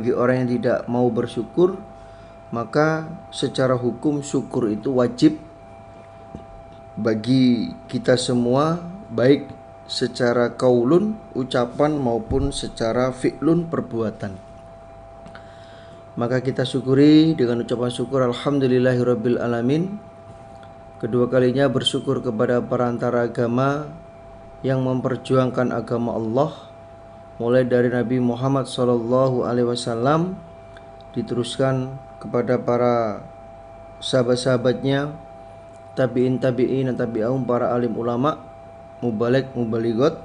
Bagi orang yang tidak mau bersyukur, maka secara hukum syukur itu wajib bagi kita semua, baik secara kaulun, ucapan, maupun secara fi'lun, perbuatan. Maka kita syukuri dengan ucapan syukur alhamdulillahirabbil alamin. Kedua kalinya bersyukur kepada perantara agama yang memperjuangkan agama Allah, mulai dari Nabi Muhammad SAW diteruskan kepada para sahabat-sahabatnya, tabi'in, tabi'ahum, para alim ulama, mubalik, mubaligot,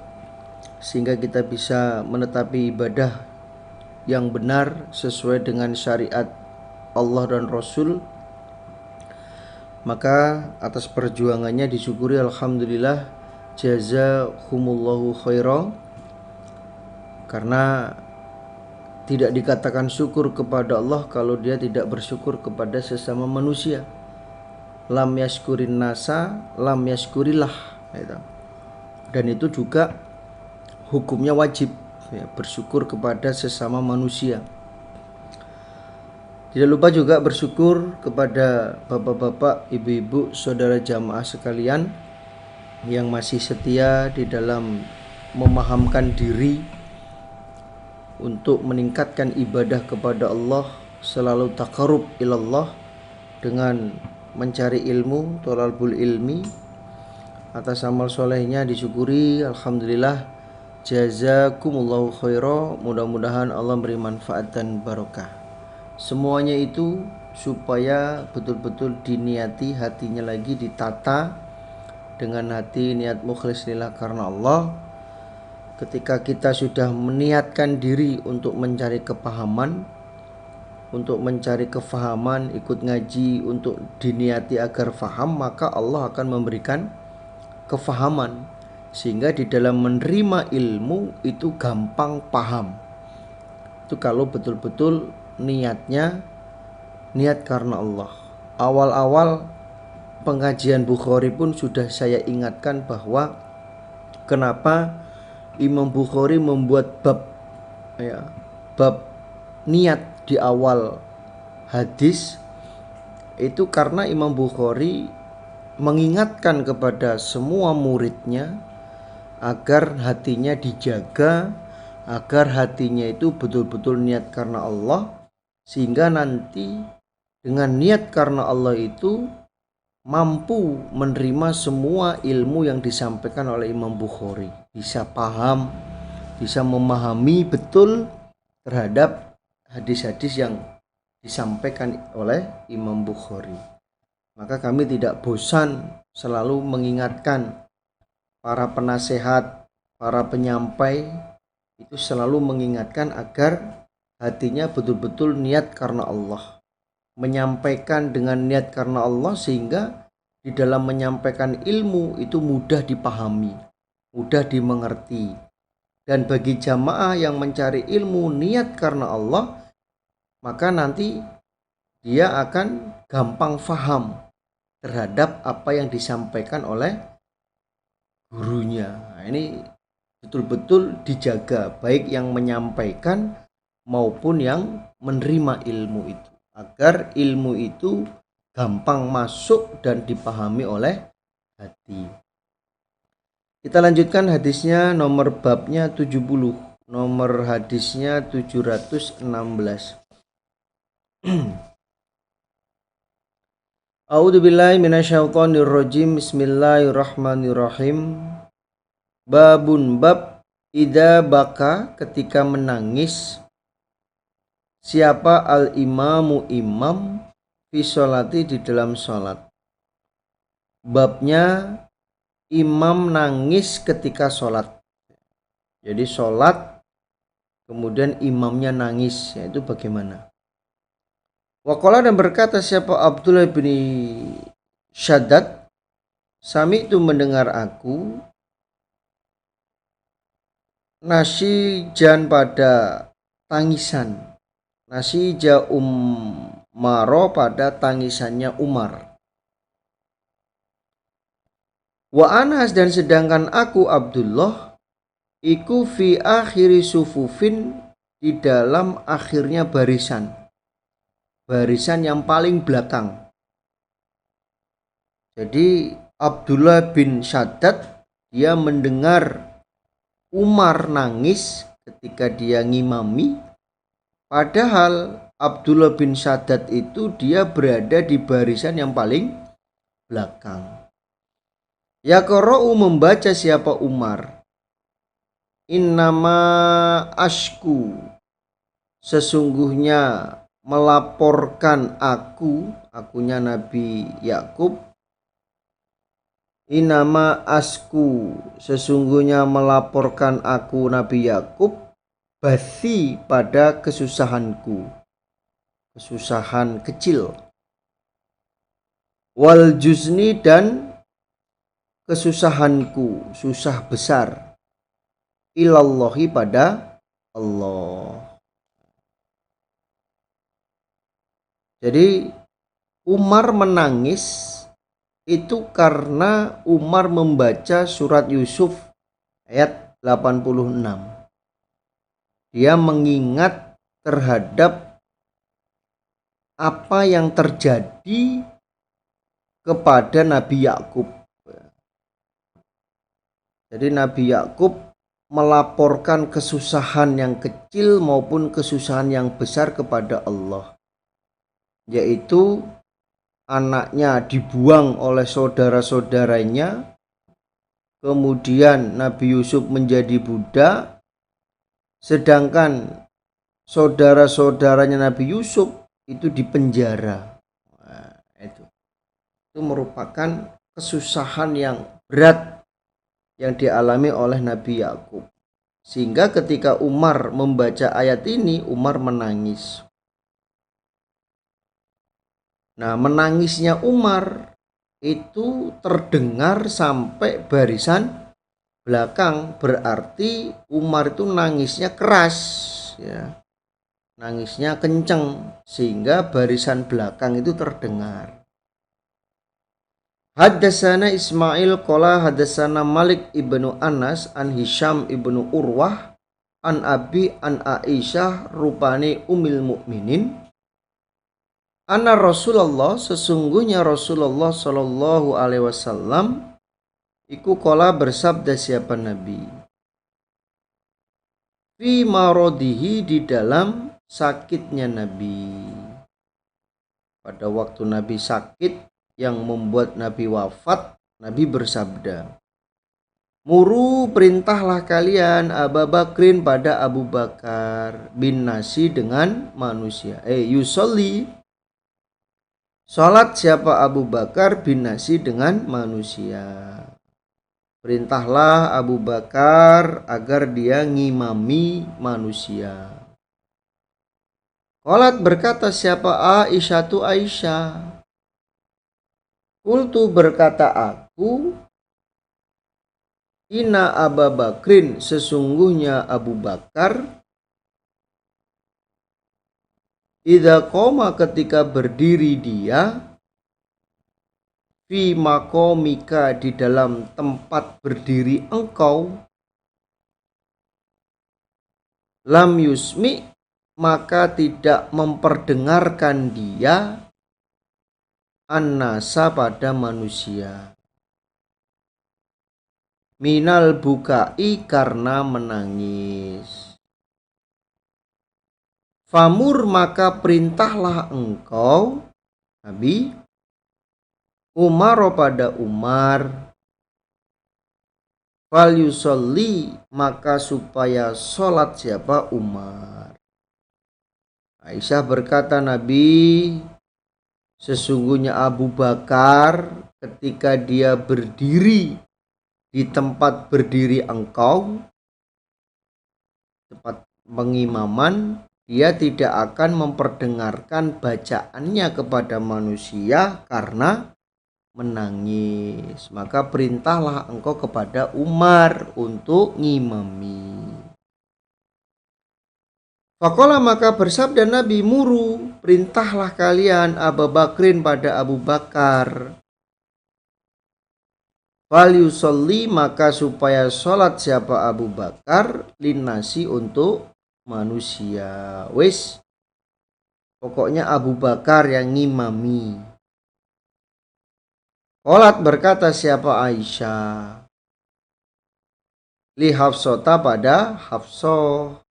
sehingga kita bisa menetapi ibadah yang benar sesuai dengan syariat Allah dan Rasul. Maka atas perjuangannya disyukuri, alhamdulillah, jazakumullahu khairan, karena tidak dikatakan syukur kepada Allah kalau dia tidak bersyukur kepada sesama manusia. Lam yaskurin nasa, lam yaskurillah. Dan itu juga hukumnya wajib, bersyukur kepada sesama manusia. Tidak lupa juga bersyukur kepada bapak-bapak, ibu-ibu, saudara jamaah sekalian yang masih setia di dalam memahamkan diri untuk meningkatkan ibadah kepada Allah, selalu taqarrub ilallah dengan mencari ilmu, thalabul ilmi. Atas amal solehnya disyukuri, alhamdulillah, jazakumullahu khairan. Mudah-mudahan Allah beri manfaat dan barokah. Semuanya itu supaya betul-betul diniati, hatinya lagi ditata dengan hati niat mukhlis lillah karena Allah. Ketika kita sudah meniatkan diri untuk mencari kepahaman, ikut ngaji untuk diniati agar faham, maka Allah akan memberikan kefahaman, sehingga di dalam menerima ilmu itu gampang paham. Itu kalau betul-betul niatnya niat karena Allah. Awal-awal pengajian Bukhari pun sudah saya ingatkan bahwa kenapa Imam Bukhari membuat bab niat di awal hadis, itu karena Imam Bukhari mengingatkan kepada semua muridnya agar hatinya dijaga, agar hatinya itu betul-betul niat karena Allah, sehingga nanti dengan niat karena Allah itu mampu menerima semua ilmu yang disampaikan oleh Imam Bukhari, bisa paham, bisa memahami betul terhadap hadis-hadis yang disampaikan oleh Imam Bukhari. Maka kami tidak bosan selalu mengingatkan para penasehat, para penyampai, itu selalu mengingatkan agar hatinya betul-betul niat karena Allah, menyampaikan dengan niat karena Allah, sehingga di dalam menyampaikan ilmu itu mudah dipahami, mudah dimengerti. Dan bagi jamaah yang mencari ilmu niat karena Allah, maka nanti dia akan gampang faham terhadap apa yang disampaikan oleh gurunya. Nah, ini betul-betul dijaga, baik yang menyampaikan maupun yang menerima ilmu itu, agar ilmu itu gampang masuk dan dipahami oleh hati. Kita lanjutkan hadisnya, nomor babnya 70, nomor hadisnya 716. A'udzubillahi minasyaitonirrajim. Bismillahirrahmanirrahim. Babun, bab idza baka, ketika menangis, siapa al-imamu, imam, fi sholati, di dalam sholat. Babnya imam nangis ketika sholat. Jadi sholat kemudian imamnya nangis, yaitu bagaimana? Waqala, dan berkata siapa Abdullah bin Shaddad, sami itu mendengar aku, nasijan pada tangisan, nasija Umaro, pada tangisannya Umar. Wa Anas, dan sedangkan aku Abdullah, iku fi akhiri sufufin, di dalam akhirnya barisan yang paling belakang. Jadi Abdullah bin Shaddad dia mendengar Umar nangis ketika dia ngimami, padahal Abdullah bin Shaddad itu dia berada di barisan yang paling belakang. Yaqra'u membaca siapa Umar, innama ashku, sesungguhnya melaporkan akunya Nabi Yakub, innama asku, sesungguhnya melaporkan aku Nabi Yakub, bathi pada kesusahanku, kesusahan kecil, wal juzni dan kesusahanku, susah besar, ilallahi pada Allah. Jadi Umar menangis itu karena Umar membaca surat Yusuf ayat 86. Dia mengingat terhadap apa yang terjadi kepada Nabi Yakub. Jadi Nabi Yakub melaporkan kesusahan yang kecil maupun kesusahan yang besar kepada Allah, yaitu anaknya dibuang oleh saudara-saudaranya, kemudian Nabi Yusuf menjadi budak, sedangkan saudara-saudaranya Nabi Yusuf itu dipenjara. Nah, itu merupakan kesusahan yang berat yang dialami oleh Nabi Yakub, sehingga ketika Umar membaca ayat ini, Umar menangis. Nah, menangisnya Umar itu terdengar sampai barisan belakang, berarti Umar itu nangisnya keras, ya, nangisnya kenceng, sehingga barisan belakang itu terdengar. Haddatsana Ismail qala haddatsana Malik ibnu Anas an Hisham ibnu Urwah an Abi an Aisyah rupani Ummul Mukminin anna Rasulullah, sesungguhnya Rasulullah sallallahu alaihi wasallam iku qala bersabda siapa Nabi, fi maradihi, di dalam sakitnya Nabi. Pada waktu Nabi sakit yang membuat Nabi wafat, Nabi bersabda, muru, perintahlah kalian Abu Bakrin pada Abu Bakar bin nasi dengan manusia. Yusolli, salat siapa Abu Bakar bin nasi dengan manusia. Perintahlah Abu Bakar agar dia ngimami manusia. Qalat, berkata siapa Aisyah tu Aisyah, Qultu, berkata aku, Inna Abu Bakrin, sesungguhnya Abu Bakar, idza qoma, ketika berdiri dia, fi maqamika, di dalam tempat berdiri engkau, lam yusmi, maka tidak memperdengarkan dia an-nasa, pada manusia, minal bukai, karena menangis. Famur, maka perintahlah engkau Nabi Umar, pada Umar, fal yusolli, maka supaya sholat siapa Umar. Aisyah berkata, Nabi, sesungguhnya Abu Bakar ketika dia berdiri di tempat berdiri engkau, tempat pengimaman, dia tidak akan memperdengarkan bacaannya kepada manusia karena menangis. Maka perintahlah engkau kepada Umar untuk ngimami. Faqala, maka bersabda Nabi, muru, perintahlah kalian Abu Bakrin pada Abu Bakar, fal yusolli, maka supaya sholat siapa Abu Bakar, linnasi, untuk manusia. Wis, pokoknya Abu Bakar yang ngimami. Qalat berkata siapa Aisyah li Hafsata pada Hafsah.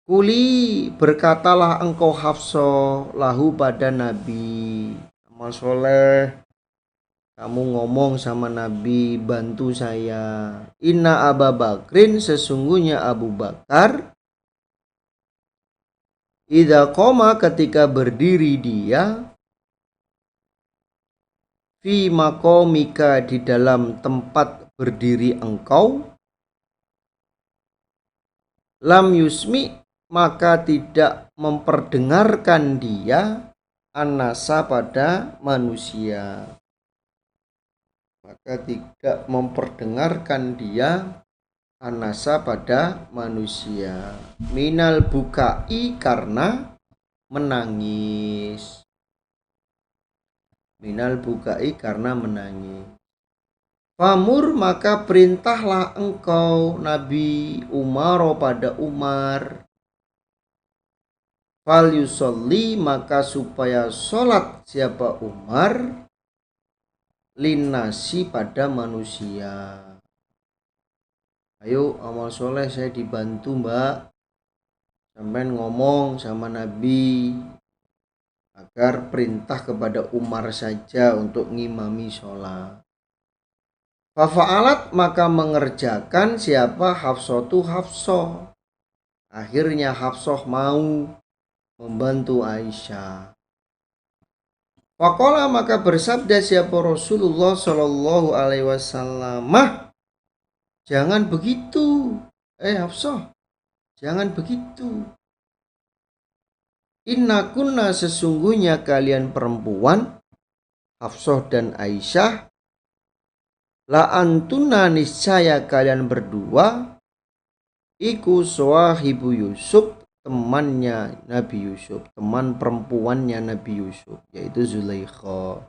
Kuli berkatalah engkau Hafsah lahu pada Nabi. Amal soleh, kamu ngomong sama Nabi, bantu saya. Inna Abu Bakrin, sesungguhnya Abu Bakar, idza qoma, ketika berdiri dia, fi maqamika, di dalam tempat berdiri engkau, lam yusmi, maka tidak memperdengarkan dia anasa pada manusia. Maka tidak memperdengarkan dia anasa pada manusia. Minal bukai, karena menangis. Minal bukai, karena menangis. Famur, maka perintahlah engkau Nabi Umar pada Umar. Fal yusolli, maka supaya sholat siapa Umar, linnasi, pada manusia. Ayo amal soleh, saya dibantu mbak, sampai ngomong sama Nabi agar perintah kepada Umar saja untuk ngimami sholat. Fafa'alat, maka mengerjakan siapa Hafsatu Hafsah. Akhirnya Hafsah mau membantu Aisyah. Faqala, maka bersabda siapa Rasulullah Shallallahu Alaihi Wasallam, jangan begitu, Hafsah, jangan begitu. Inna kunna, sesungguhnya kalian perempuan, Hafsah dan Aisyah, la antuna, niscaya kalian berdua, iku sahibu Yusuf, temannya Nabi Yusuf, teman perempuannya Nabi Yusuf, yaitu Zulaikha.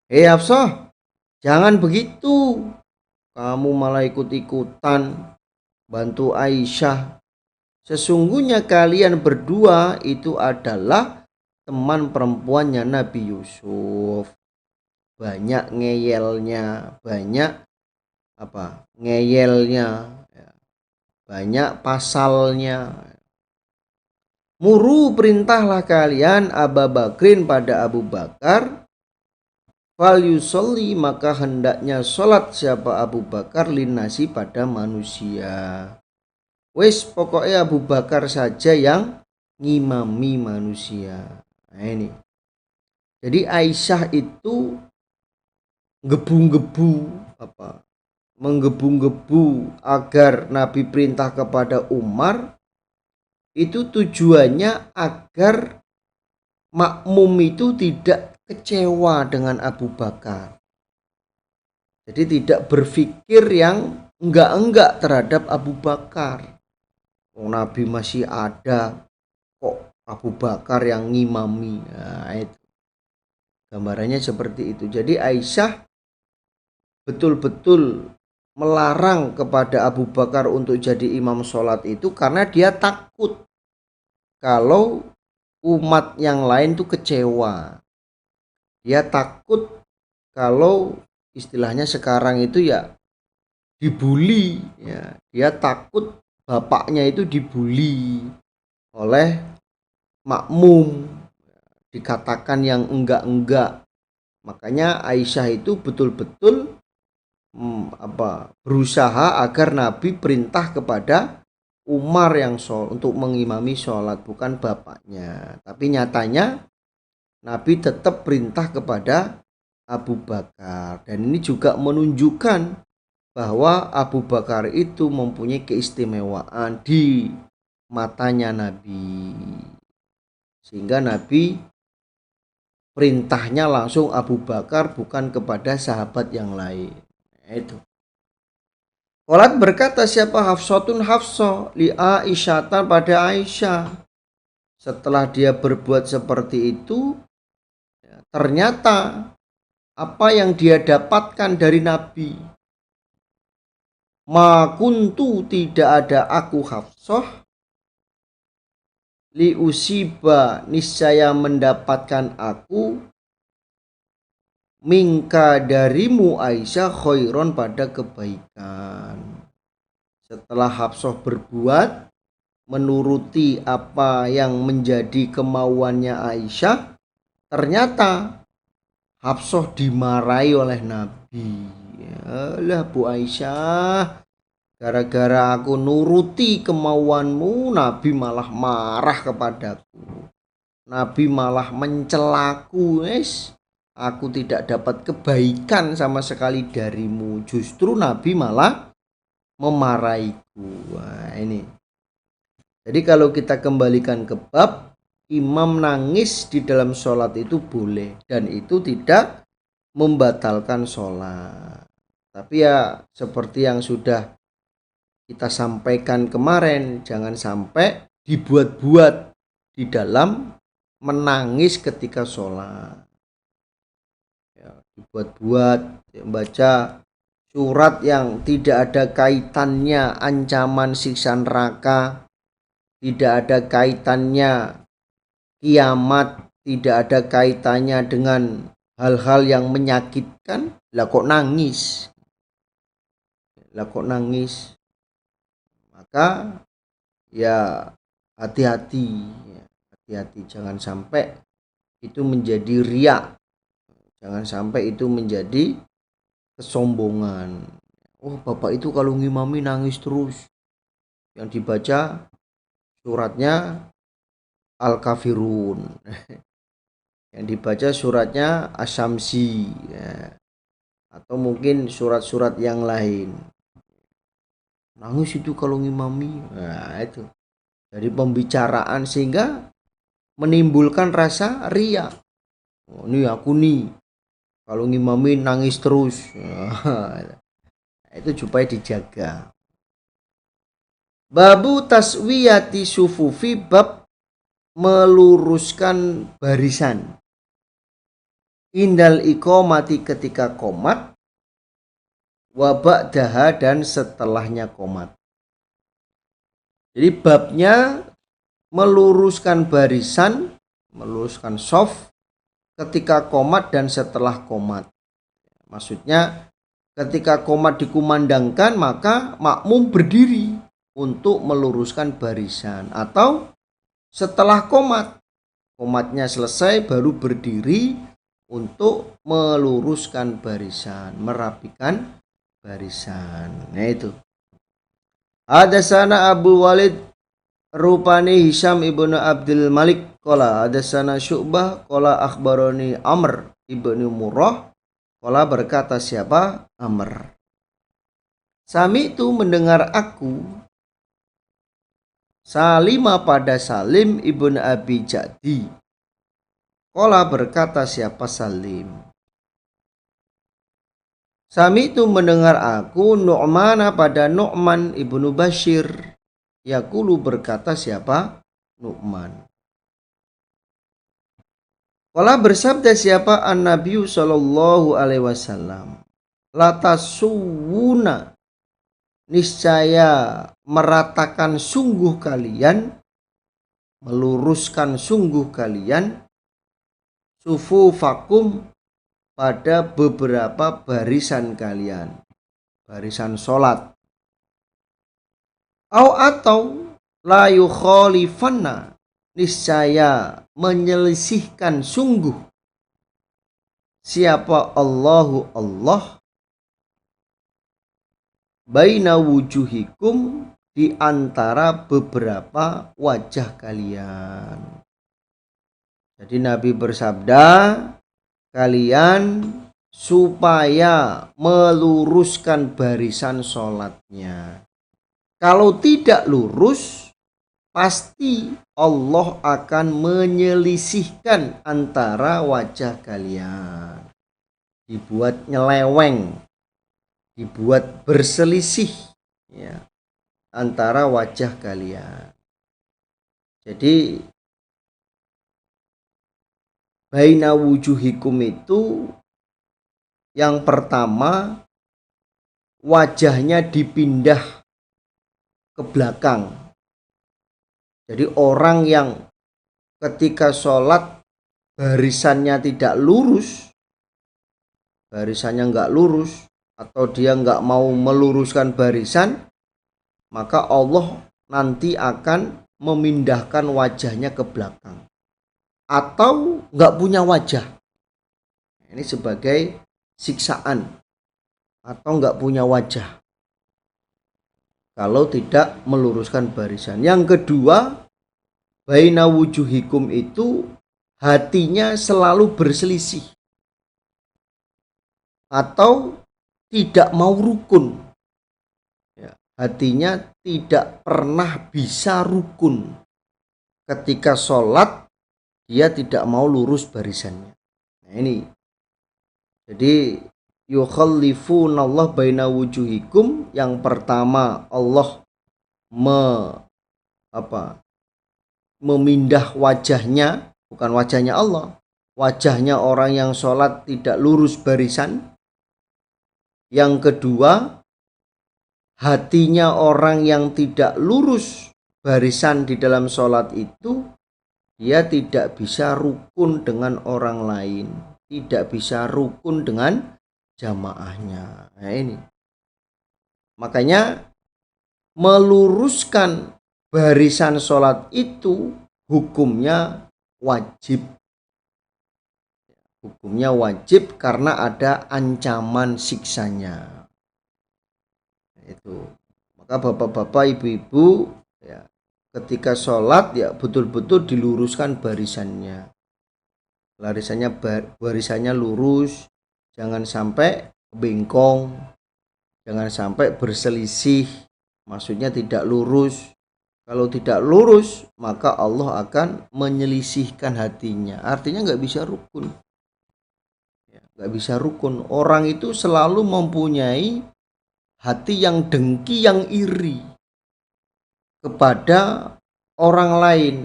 Hafsah, jangan begitu, kamu malah ikut-ikutan bantu Aisyah. Sesungguhnya kalian berdua itu adalah teman perempuannya Nabi Yusuf. Banyak ngeyelnya, banyak ngeyelnya, banyak pasalnya. Muru, perintahlah kalian Abu Bakrin pada Abu Bakar, fal yusolli, maka hendaknya sholat siapa Abu Bakar, linnasi, pada manusia. Wis, pokoknya Abu Bakar saja yang ngimami manusia. Nah ini, jadi Aisyah itu menggebu-gebu agar Nabi perintah kepada Umar, itu tujuannya agar makmum itu tidak kecewa dengan Abu Bakar. Jadi tidak berpikir yang enggak-enggak terhadap Abu Bakar. Nabi masih ada, kok Abu Bakar yang ngimami. Nah, itu gambarannya seperti itu. Jadi Aisyah betul-betul melarang kepada Abu Bakar untuk jadi imam sholat itu karena dia takut kalau umat yang lain tuh kecewa. Dia takut kalau istilahnya sekarang itu ya dibully, ya. Dia takut bapaknya itu dibully oleh makmum, dikatakan yang enggak-enggak. Makanya Aisyah itu betul-betul berusaha agar Nabi perintah kepada Umar yang untuk mengimami sholat, bukan bapaknya. Tapi nyatanya Nabi tetap perintah kepada Abu Bakar. Dan ini juga menunjukkan bahwa Abu Bakar itu mempunyai keistimewaan di matanya Nabi, sehingga Nabi perintahnya langsung Abu Bakar, bukan kepada sahabat yang lain. Itu. Qalat, berkata siapa Hafsatun Hafsah li Aisyah, pada Aisyah, setelah dia berbuat seperti itu, ternyata apa yang dia dapatkan dari Nabi, ma kuntu tidak ada aku Hafsah li usiba niscaya mendapatkan aku mingka darimu Aisyah khairon pada kebaikan. Setelah Hafsah berbuat menuruti apa yang menjadi kemauannya Aisyah, ternyata Hafsah dimarahi oleh Nabi. Alah Bu Aisyah, gara-gara aku nuruti kemauanmu, Nabi malah marah kepadaku. Nabi malah mencelaku, aku tidak dapat kebaikan sama sekali darimu. Justru Nabi malah memarahiku. Wah, ini. Jadi kalau kita kembalikan ke bab, imam nangis di dalam sholat itu boleh dan itu tidak membatalkan sholat. Tapi ya seperti yang sudah kita sampaikan kemarin, jangan sampai dibuat-buat di dalam menangis ketika sholat. Ya, dibuat-buat, membaca surat yang tidak ada kaitannya ancaman siksa neraka, tidak ada kaitannya kiamat, tidak ada kaitannya dengan hal-hal yang menyakitkan. Lah kok nangis? Maka ya hati-hati, jangan sampai itu menjadi riak, jangan sampai itu menjadi kesombongan. Oh, bapak itu kalau ngimami nangis terus, yang dibaca suratnya Al-Kafirun, yang dibaca suratnya Asyamsi, ya. Atau mungkin surat-surat yang lain. Nangis itu kalau ngimami. Nah, itu dari pembicaraan sehingga menimbulkan rasa riya. Oh, ini aku nih kalau ngimami nangis terus. Itu supaya dijaga. Babu taswiyati sufufi, bab meluruskan barisan. Indal iqomati ketika qomat, wa ba'daha dan setelahnya qomat. Jadi babnya meluruskan barisan, meluruskan shaf ketika qomat dan setelah qomat. Maksudnya ketika qomat dikumandangkan maka makmum berdiri untuk meluruskan barisan, atau setelah qomatnya selesai baru berdiri untuk meluruskan barisan, merapikan barisan. Nah itu. Hadasana Abu Walid rupani Hisham ibnu Abdul Malik qala hadasana Syu'bah qala akhbaroni Amr ibnu Murrah qala berkata siapa? Amr. Sami itu mendengar aku Salima pada Salim ibnu Abi Jadi. Qala berkata siapa Salim? Sami itu mendengar aku Nu'mana pada Nu'man ibnu Bashir. Yaqulu berkata siapa? Nu'man. Qala bersabda siapa? An-Nabi sallallahu alaihi wasallam. Latasuwuna, niscaya meratakan sungguh kalian, meluruskan sungguh kalian, sufufakum pada beberapa barisan kalian, barisan sholat. Atau la yukhalifanna, niscaya menyelisihkan sungguh siapa Allahu Allah baina wujuhikum, di antara beberapa wajah kalian. Jadi Nabi bersabda, kalian supaya meluruskan barisan sholatnya. Kalau tidak lurus, pasti Allah akan menyelisihkan antara wajah kalian. Dibuat nyeleweng, dibuat berselisih, ya, antara wajah kalian. Jadi baina wujuhikum itu yang pertama wajahnya dipindah ke belakang. Jadi orang yang ketika sholat barisannya tidak lurus, barisannya nggak lurus, atau dia nggak mau meluruskan barisan, maka Allah nanti akan memindahkan wajahnya ke belakang. Atau nggak punya wajah. Ini sebagai siksaan. Atau nggak punya wajah kalau tidak meluruskan barisan. Yang kedua, baina wujuhikum itu hatinya selalu berselisih atau tidak mau rukun. Hatinya tidak pernah bisa rukun. Ketika sholat dia tidak mau lurus barisannya. Nah ini. Jadi yukhallifunallah baina wujuhikum, yang pertama Allah memindah wajahnya, bukan wajahnya Allah, wajahnya orang yang sholat tidak lurus barisan. Yang kedua, hatinya orang yang tidak lurus barisan di dalam sholat itu, dia tidak bisa rukun dengan orang lain, tidak bisa rukun dengan jamaahnya. Nah ini. Makanya meluruskan barisan sholat itu hukumnya wajib. Hukumnya wajib karena ada ancaman siksanya. Itu. Maka bapak-bapak, ibu-ibu, ya, ketika sholat ya betul-betul diluruskan barisannya. Barisannya lurus, jangan sampai bengkong, jangan sampai berselisih, maksudnya tidak lurus. Kalau tidak lurus, maka Allah akan menyelisihkan hatinya. Artinya nggak bisa rukun. Nggak bisa rukun. Orang itu selalu mempunyai hati yang dengki, yang iri kepada orang lain.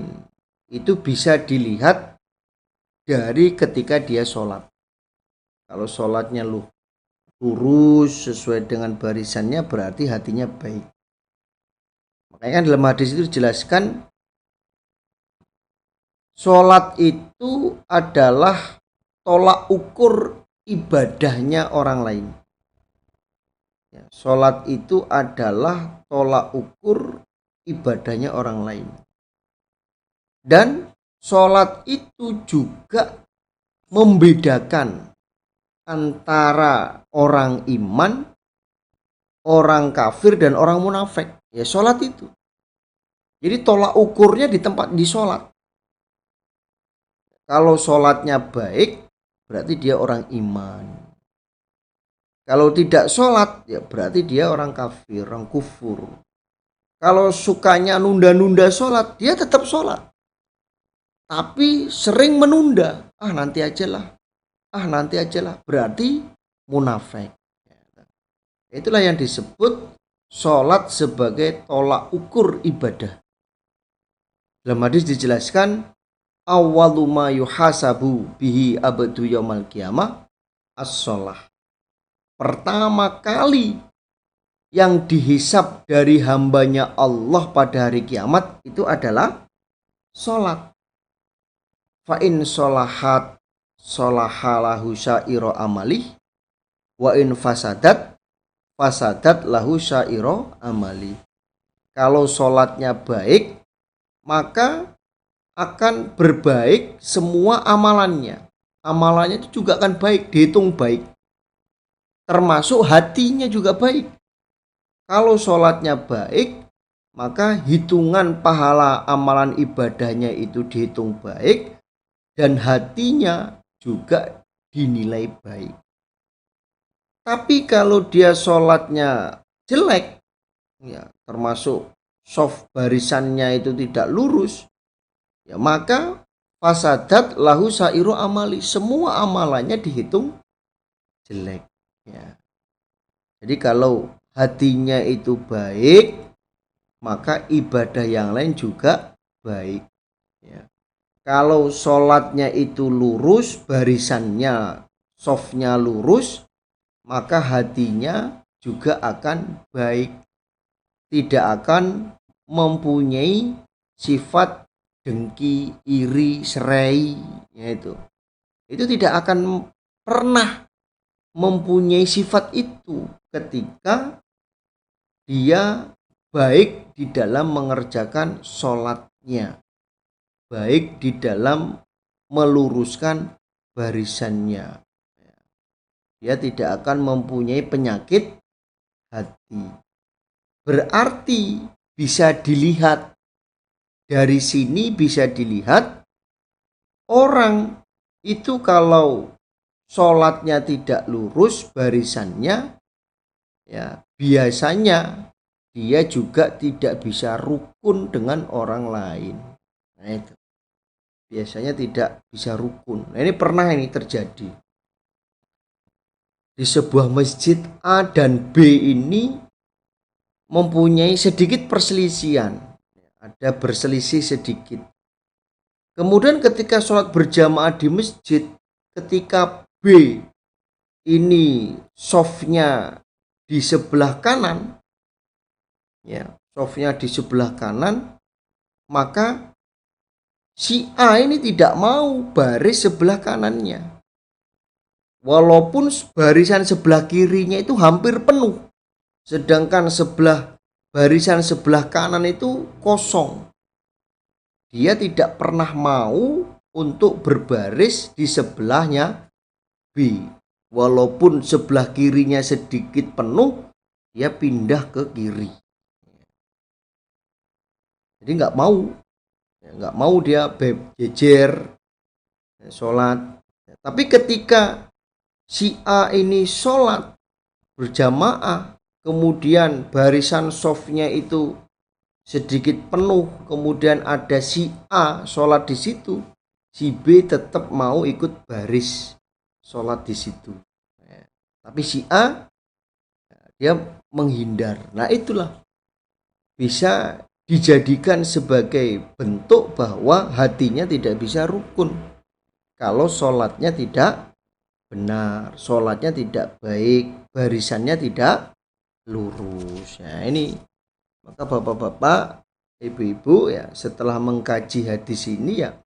Itu bisa dilihat dari ketika dia sholat. Kalau sholatnya lurus sesuai dengan barisannya, berarti hatinya baik. Makanya kan dalam hadis itu dijelaskan, sholat itu adalah tolak ukur ibadahnya orang lain. Sholat itu adalah tolak ukur ibadahnya orang lain. Dan sholat itu juga membedakan antara orang iman, orang kafir, dan orang munafik. Ya sholat itu. Jadi tolak ukurnya di sholat. Kalau sholatnya baik, berarti dia orang iman. Kalau tidak sholat, ya berarti dia orang kafir, orang kufur. Kalau sukanya nunda-nunda sholat, dia tetap sholat. Tapi sering menunda. Nanti aja lah. Berarti munafik. Itulah yang disebut sholat sebagai tolak ukur ibadah. Dalam hadis dijelaskan, awwalu ma yuhasabu bihi abdu yaumal qiyamah as-sholah. Pertama kali yang dihisab dari hambanya Allah pada hari kiamat itu adalah sholat. Fa'in sholahat sholahalahu syairo amalih, wa in fasadat lahu syairo amalih. Kalau sholatnya baik, maka akan berbaik semua amalannya. Amalannya itu juga akan baik, dihitung baik. Termasuk hatinya juga baik. Kalau sholatnya baik, maka hitungan pahala amalan ibadahnya itu dihitung baik, dan hatinya juga dinilai baik. Tapi kalau dia sholatnya jelek, ya termasuk soft barisannya itu tidak lurus, ya maka fasadat lahu sairu amali, semua amalannya dihitung jelek. Ya. Jadi kalau hatinya itu baik, maka ibadah yang lain juga baik. Ya. Kalau sholatnya itu lurus, barisannya softnya lurus, maka hatinya juga akan baik, tidak akan mempunyai sifat dengki, iri, serai, yaitu itu tidak akan pernah mempunyai sifat itu ketika dia baik di dalam mengerjakan sholatnya, baik di dalam meluruskan barisannya. Dia tidak akan mempunyai penyakit hati. Berarti bisa dilihat dari sini, bisa dilihat orang itu kalau sholatnya tidak lurus barisannya, ya biasanya dia juga tidak bisa rukun dengan orang lain. Nah itu biasanya tidak bisa rukun. Nah ini pernah ini terjadi di sebuah masjid. A dan B ini mempunyai sedikit perselisihan, ada berselisih sedikit. Kemudian ketika sholat berjamaah di masjid, ketika B ini softnya di sebelah kanan, ya softnya di sebelah kanan, maka si A ini tidak mau baris sebelah kanannya, walaupun barisan sebelah kirinya itu hampir penuh, sedangkan barisan sebelah kanan itu kosong. Dia tidak pernah mau untuk berbaris di sebelahnya B, walaupun sebelah kirinya sedikit penuh, dia pindah ke kiri. Jadi nggak mau dia jejer sholat. Tapi ketika si A ini sholat berjamaah, kemudian barisan softnya itu sedikit penuh, kemudian ada si A sholat di situ, si B tetap mau ikut baris sholat di situ. Tapi si A dia menghindar. Nah itulah bisa dijadikan sebagai bentuk bahwa hatinya tidak bisa rukun kalau sholatnya tidak benar, sholatnya tidak baik, barisannya tidak lurus. Nah ini, maka bapak-bapak, ibu-ibu ya, setelah mengkaji hadis ini ya,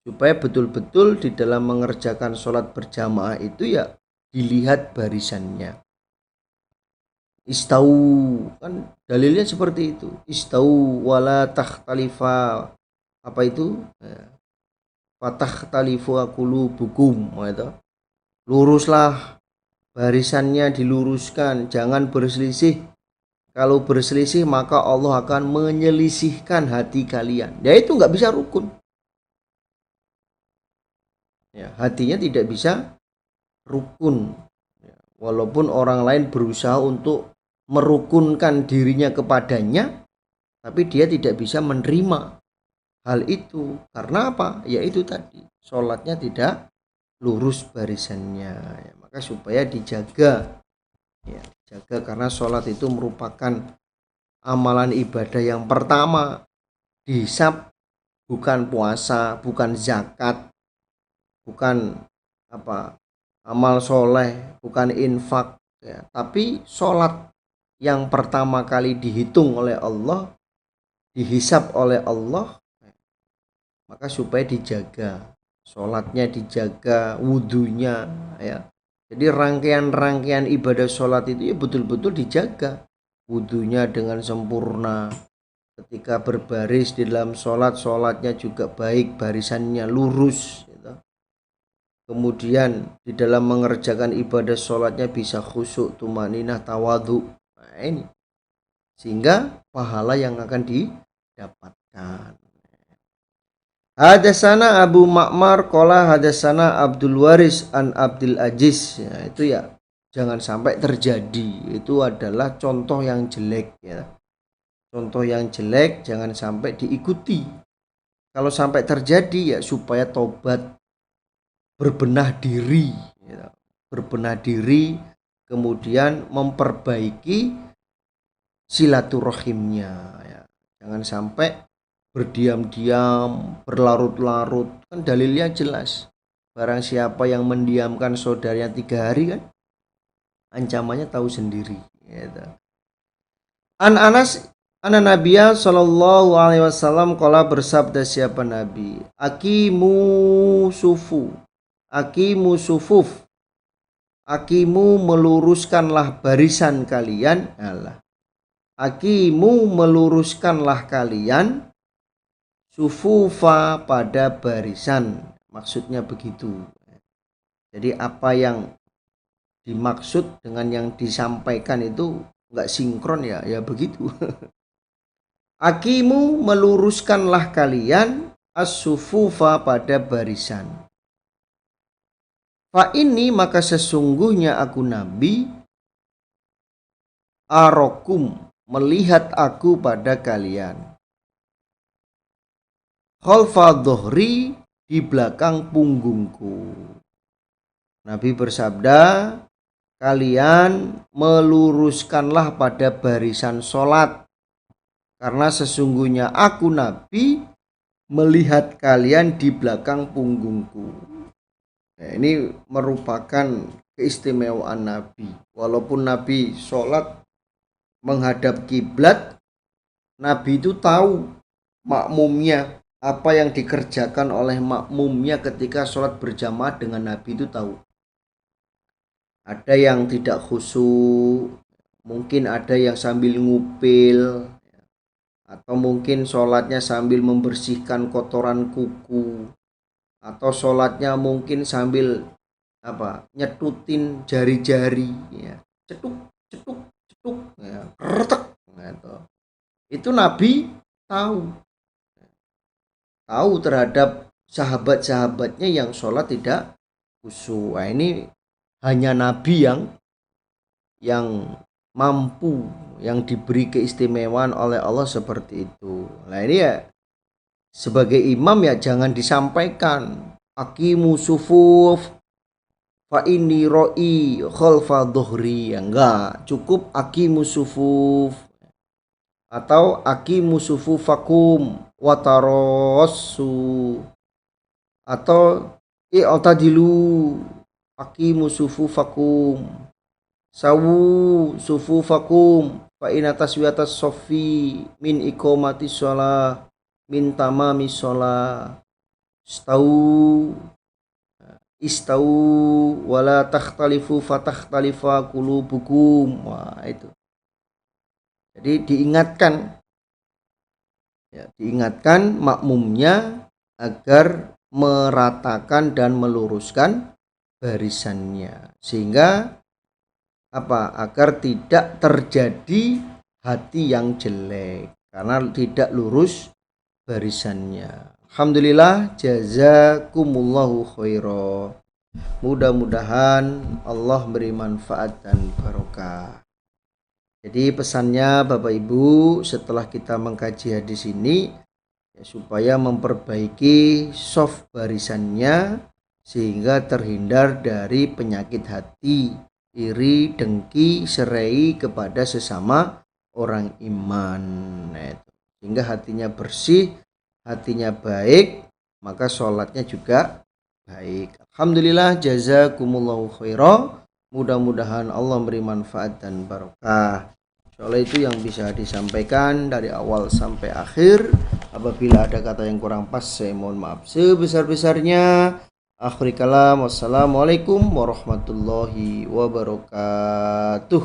supaya betul-betul di dalam mengerjakan sholat berjamaah itu ya dilihat barisannya. Istau, kan dalilnya seperti itu. Istau wala takhtalifa, apa itu? Fatah-talifu qulubukum, itu. Luruslah barisannya, diluruskan, jangan berselisih. Kalau berselisih maka Allah akan menyelisihkan hati kalian. Ya itu nggak bisa rukun. Ya, hatinya tidak bisa rukun. Ya, walaupun orang lain berusaha untuk merukunkan dirinya kepadanya, tapi dia tidak bisa menerima hal itu. Karena apa? Ya itu tadi, sholatnya tidak lurus barisannya. Ya, maka supaya dijaga. Ya, jaga, karena sholat itu merupakan amalan ibadah yang pertama dihisab, bukan puasa, bukan zakat, bukan amal soleh, bukan infak, ya, tapi sholat yang pertama kali dihitung oleh Allah, dihisab oleh Allah. Maka supaya dijaga, sholatnya dijaga, wudhunya, ya. Jadi rangkaian-rangkaian ibadah sholat itu ya betul-betul dijaga. Wudhunya dengan sempurna. Ketika berbaris di dalam sholat, sholatnya juga baik, barisannya lurus. Gitu. Kemudian di dalam mengerjakan ibadah sholatnya bisa khusyuk, tumaninah, tawadhu. Nah ini. Sehingga pahala yang akan didapatkan. Hadasana Abu Ma'mar qala hadasana Abdul Waris an Abdul Aziz. Ya, itu ya jangan sampai terjadi. Itu adalah contoh yang jelek ya. Contoh yang jelek jangan sampai diikuti. Kalau sampai terjadi ya supaya tobat, berbenah diri ya. Berbenah diri, kemudian memperbaiki silaturahimnya ya. Jangan sampai berdiam-diam, berlarut-larut. Kan dalilnya jelas. Barang siapa yang mendiamkan saudaranya 3 hari kan ancamannya tahu sendiri. Gitu. An Anas Ana Nabiya sallallahu alaihi wasallam qala bersabda siapa Nabi, Akimu sufu, Akimu sufuf, Akimu meluruskanlah barisan kalian. Allah. Akimu meluruskanlah kalian sufufa pada barisan. Maksudnya begitu. Jadi apa yang dimaksud dengan yang disampaikan itu nggak sinkron ya begitu. Akimu meluruskanlah kalian as-sufufa pada barisan. Fa ini maka sesungguhnya aku Nabi arokum melihat aku pada kalian. Khalfa dhuhri di belakang punggungku. Nabi bersabda, kalian meluruskanlah pada barisan sholat. Karena sesungguhnya aku Nabi melihat kalian di belakang punggungku. Nah, ini merupakan keistimewaan Nabi. Walaupun Nabi sholat menghadap kiblat, Nabi itu tahu makmumnya, apa yang dikerjakan oleh makmumnya ketika sholat berjamaah dengan Nabi itu tahu. Ada yang tidak khusyuk, mungkin ada yang sambil ngupil, atau mungkin sholatnya sambil membersihkan kotoran kuku, atau sholatnya mungkin sambil nyetutin jari-jari, ya, cetuk cetuk cetuk, ya, retek, gitu. Itu Nabi tahu terhadap sahabat-sahabatnya yang sholat tidak khusyuk. Nah, ini hanya Nabi yang mampu, yang diberi keistimewaan oleh Allah seperti itu. Nah ini ya sebagai imam ya jangan disampaikan Aqimu sufuf fa inni ro'i khalfa dhuhri, ya enggak, cukup Aqimu sufuf atau Aqimu sufufakum watarossu atau i'tadilu Aqimu sufufakum sawu sufufakum fa inna taswiyatas soffi min iqamati shalah min tamami shalah istau wala takhtalifu fatakhtalifa qulubukum. Wah, itu. Jadi diingatkan makmumnya agar meratakan dan meluruskan barisannya, sehingga agar tidak terjadi hati yang jelek karena tidak lurus barisannya. Alhamdulillah, jazakumullahu khairan. Mudah-mudahan Allah beri manfaat dan barokah. Jadi pesannya Bapak Ibu, setelah kita mengkaji hadis ini ya, supaya memperbaiki soft barisannya sehingga terhindar dari penyakit hati, iri, dengki, serai kepada sesama orang iman. Nah, itu. Sehingga hatinya bersih, hatinya baik, maka sholatnya juga baik. Alhamdulillah, jazakumullahu khairan. Mudah-mudahan Allah beri manfaat dan barokah. Insyaallah itu yang bisa disampaikan dari awal sampai akhir. Apabila ada kata yang kurang pas, saya mohon maaf sebesar-besarnya. Akhir kalam, wassalamualaikum warahmatullahi wabarakatuh.